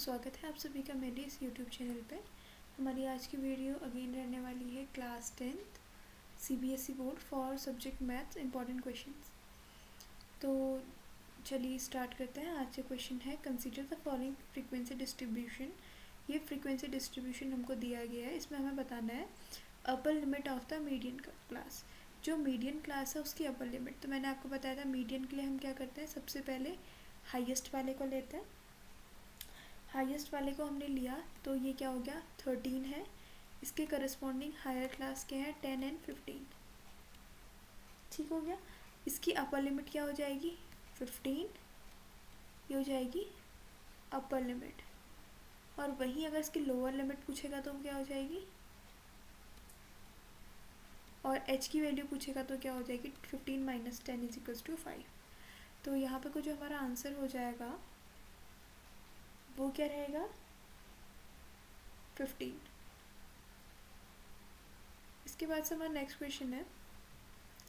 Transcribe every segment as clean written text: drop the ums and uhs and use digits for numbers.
स्वागत है आप सभी का मेरे इस यूट्यूब चैनल पे। हमारी आज की वीडियो अगेन रहने वाली है class 10th CBSE board for subject maths important questions. तो चलिए स्टार्ट करते हैं। आज का क्वेश्चन है consider the following frequency distribution. ये फ्रीक्वेंसी डिस्ट्रीब्यूशन हमको दिया गया है, इसमें हमें बताना है upper limit of the median class. जो मीडियन क्लास है उसकी अपर लिमिट। तो मैंने आपको बताया था मीडियन के लिए हम क्या करते हैं, सबसे पहले हाईएस्ट वाले को लेते हैं। हाईएस्ट वाले को हमने लिया तो ये क्या हो गया 13 है। इसके करस्पॉन्डिंग हायर क्लास के हैं 10 एंड 15। ठीक हो गया। इसकी अपर लिमिट क्या हो जाएगी 15, ये हो जाएगी अपर लिमिट। और वहीं अगर इसकी लोअर लिमिट पूछेगा तो क्या हो जाएगी, और h की वैल्यू पूछेगा तो क्या हो जाएगी 15 माइनस 10 इज इक्वल्स टू 5। तो यहाँ पे को जो हमारा आंसर हो जाएगा वो क्या रहेगा 15। इसके बाद से हमारा नेक्स्ट क्वेश्चन है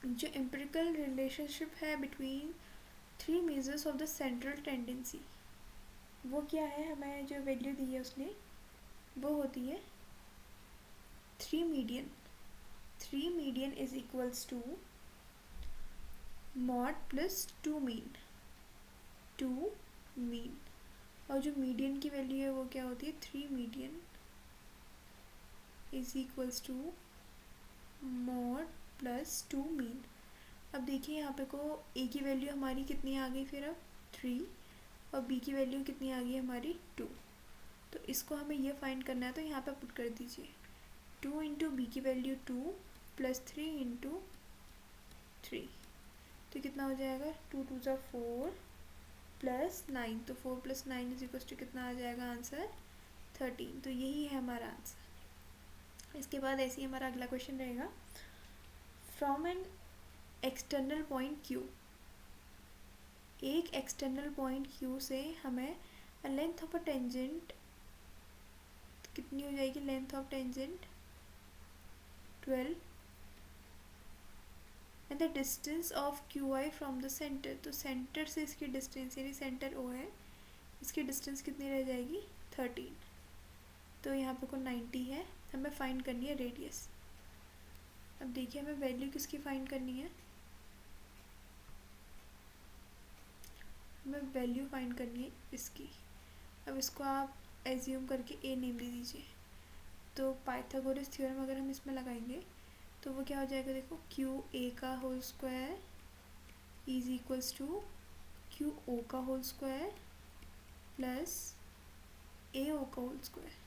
जो एम्पिरिकल रिलेशनशिप है between 3 measures of the central tendency, वो क्या है। हमें जो वैल्यू दी है उसने वो होती है 3 median. 3 median is equals to mode plus 2 mean. 2 mean और जो मीडियन की वैल्यू है वो क्या होती है 3 median is equals to mode plus 2 mean. अब देखिए यहाँ पे को ए की वैल्यू हमारी कितनी आ गई, फिर अब 3 और बी की वैल्यू कितनी आ गई हमारी 2। तो इसको हमें ये फाइंड करना है, तो यहाँ पे पुट कर दीजिए 2 इंटू बी की वैल्यू 2 प्लस 3 इंटू 3। तो कितना हो जाएगा 2 2 ज़ा 4 प्लस 9। तो 4 प्लस 9 इज इक्वल टू कितना आ जाएगा आंसर 13। तो यही है हमारा आंसर। इसके बाद ऐसे ही हमारा अगला क्वेश्चन रहेगा from an external point Q। एक एक्सटर्नल पॉइंट Q से हमें लेंथ ऑफ अ टेंजेंट कितनी हो जाएगी, length of tangent 12 and the distance of QI from the centre. तो सेंटर से इसकी डिस्टेंस यानी सेंटर O है, इसकी डिस्टेंस कितनी रह जाएगी 13। तो यहाँ पे को 90 है। हमें फाइंड करनी है रेडियस। अब देखिए हमें वैल्यू किसकी फाइंड करनी है, हमें वैल्यू फाइंड करनी है इसकी। अब इसको आप एज्यूम करके ए नेम दे दीजिए। तो पाइथागोरस थ्योरम अगर हम इसमें लगाएंगे तो वो क्या हो जाएगा, देखो क्यू ए का whole square is equals to Q O का whole square plus A O का होल स्क्वायर।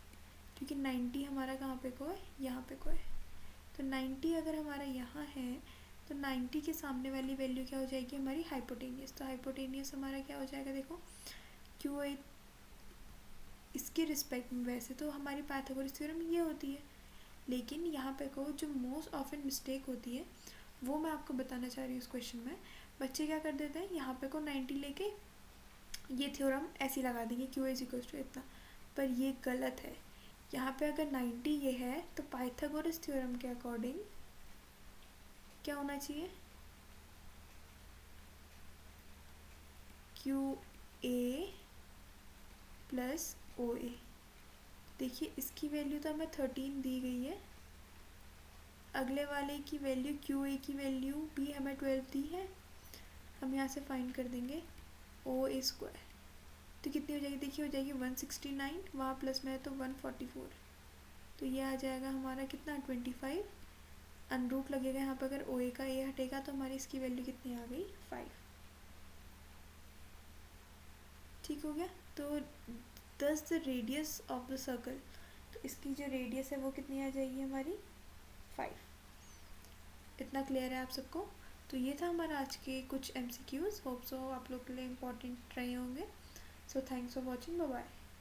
क्योंकि 90 हमारा कहाँ पे को है, यहाँ पे को है। तो 90 अगर हमारा यहाँ है तो 90 के सामने वाली वैल्यू क्या हो जाएगी हमारी हाइपोटेनियस। तो हाइपोटेनियस हमारा क्या हो जाएगा, देखो क्यू ए इसके रिस्पेक्ट में। वैसे तो हमारी पाइथागोरस थ्योरम ये होती है, लेकिन यहाँ पे को जो मोस्ट ऑफन मिस्टेक होती है वो मैं आपको बताना चाह रही हूँ इस क्वेश्चन में। बच्चे क्या कर देते हैं, यहाँ पे को 90 लेके ये थ्योरम ऐसी लगा देंगे क्यू इज इक्वल टू इतना, पर ये गलत है। यहाँ पे अगर 90 ये है तो पाइथागोरस थ्योरम के अकॉर्डिंग क्या होना चाहिए, क्यू ए प्लस ओ ए। देखिए इसकी वैल्यू तो हमें 13 दी गई है, अगले वाले की वैल्यू क्यू ए की वैल्यू भी हमें 12 दी है। हम यहाँ से फाइंड कर देंगे ओ ए स्क्वायर। तो कितनी हो जाएगी, देखिए हो जाएगी 169, वहाँ प्लस में है तो 144। तो ये आ जाएगा हमारा कितना 25। अनरूट लगेगा यहाँ पर, अगर ओ ए का ए हटेगा तो हमारी इसकी वैल्यू कितनी आ गई 5। ठीक हो गया। तो दस the radius of the circle, तो इसकी जो रेडियस है वो कितनी आ जाएगी हमारी 5। इतना क्लियर है आप सबको। तो ये था हमारा आज के कुछ MCQs। होप सो आप लोग के लिए इम्पोर्टेंट रहे होंगे। So thanks for watching, bye bye.